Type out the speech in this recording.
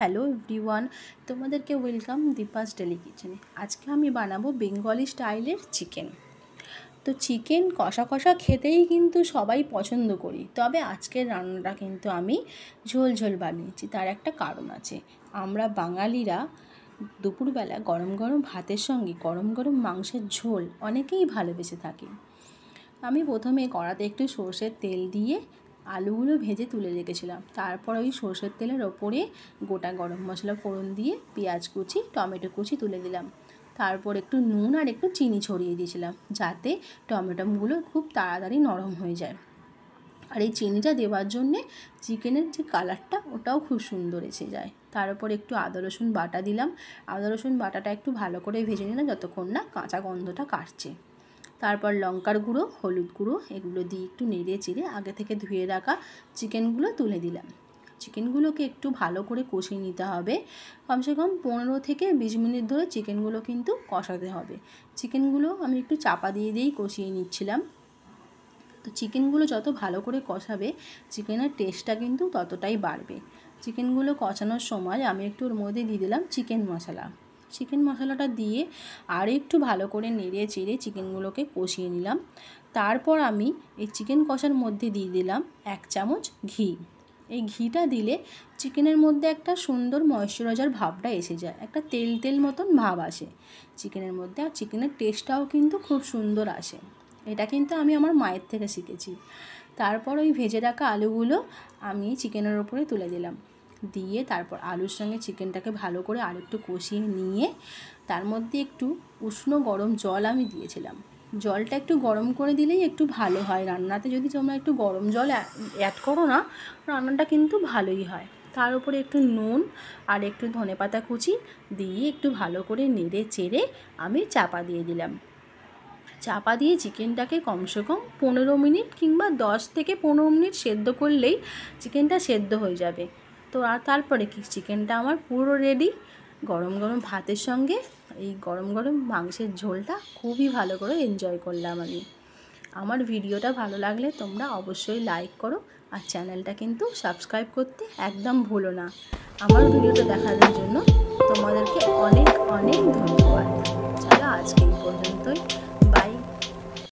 Hello everyone, তোমাদেরকে welcome Deepa's daily কিচেনে। আজকে আমি বানাবো বেঙ্গলি স্টাইলের চিকেন। তো চিকেন কষা কষা খেতেই কিন্তু সবাই পছন্দ করি, তবে আজকের রান্নাটা কিন্তু আমি ঝোল ঝোল বানিয়েছি। তার একটা কারণ আছে। আমরা বাঙালিরা দুপুরবেলা গরম গরম ভাতের সঙ্গে গরম গরম মাংসের ঝোল অনেকেই ভালোবেসে থাকি। আমি প্রথমে কড়াতে একটু সর্ষের তেল দিয়ে আলুগুলো ভেজে তুলে রেখেছিলাম। তারপর ওই সর্ষের তেলের ওপরে গোটা গরম মশলা ফোড়ন দিয়ে পেঁয়াজ কুচি টমেটো কুচি তুলে দিলাম। তারপর একটু নুন আর একটু চিনি ছড়িয়ে দিয়েছিলাম, যাতে টমেটোগুলো খুব তাড়াতাড়ি নরম হয়ে যায়। আর এই চিনিটা দেওয়ার জন্যে চিকেনের যে কালারটা ওটাও খুব সুন্দর এসে যায়। তার উপর একটু আদা রসুন বাটা দিলাম। আদা রসুন বাটাটা একটু ভালো করে ভেজে নিলাম যতক্ষণ না কাঁচা গন্ধটা কাটছে। তারপর লঙ্কার গুঁড়ো, হলুদ গুঁড়ো এগুলো দিয়ে একটু নেড়ে চেড়ে আগে থেকে ধুয়ে রাখা চিকেনগুলো তুলে দিলাম। চিকেনগুলোকে একটু ভালো করে কষিয়ে নিতে হবে। কমসে কম 15 থেকে 20 মিনিট ধরে চিকেনগুলো কিন্তু কষাতে হবে। চিকেনগুলো আমি একটু চাপা দিয়ে দিয়েই কষিয়ে নিচ্ছিলাম। তো চিকেনগুলো যত ভালো করে কষাবে চিকেনের টেস্টটা কিন্তু ততটাই বাড়বে। চিকেনগুলো কষানোর সময় আমি একটু ওর মধ্যে দিয়ে দিলাম চিকেন মশলা। চিকেন মশলাটা দিয়ে আর একটু ভালো করে নেড়ে চেড়ে চিকেনগুলোকে কষিয়ে নিলাম। তারপর আমি এই চিকেন কষার মধ্যে দিয়ে দিলাম 1 চামচ ঘি। এই ঘিটা দিলে চিকেনের মধ্যে একটা সুন্দর ময়েশ্চারাইজার ভাবটা এসে যায়, একটা তেল তেল মতন ভাব আসে চিকেনের মধ্যে, আর চিকেনের টেস্টটাও কিন্তু খুব সুন্দর আসে। এটা কিন্তু আমি আমার মায়ের থেকে শিখেছি। তারপর ওই ভেজে রাখা আলুগুলো আমি চিকেনের ওপরে তুলে দিলাম, দিয়ে তারপর আলুর সঙ্গে চিকেনটাকে ভালো করে আরেকটু কষিয়ে নিয়ে তার মধ্যে একটু উষ্ণ গরম জল আমি দিয়েছিলাম। জলটা একটু গরম করে দিলেই একটু ভালো হয় রান্নাতে। যদি তোমরা একটু গরম জল অ্যাড করো না, রান্নাটা কিন্তু ভালোই হয়। তার উপরে একটু নুন আর একটু ধনেপাতা কুচি দিয়ে একটু ভালো করে নেড়ে চেড়ে আমি চাপা দিয়ে দিলাম। চাপা দিয়ে চিকেনটাকে কমসে কম 15 মিনিট কিংবা 10 থেকে 15 মিনিট সেদ্ধ করলেই চিকেনটা সেদ্ধ হয়ে যাবে। তো আর তারপরে কি, চিকেনটা আমার পুরো রেডি। গরম গরম ভাতের সঙ্গে এই গরম গরম মাংসের ঝোলটা খুবই ভালো করে এনজয় করলাম আমি। আমার ভিডিওটা ভালো লাগলে তোমরা অবশ্যই লাইক করো, আর চ্যানেলটা কিন্তু সাবস্ক্রাইব করতে একদম ভুলো না। আমার ভিডিওটা দেখার জন্য তোমাদেরকে অনেক অনেক ধন্যবাদ। চলো আজকে এই পর্যন্তই।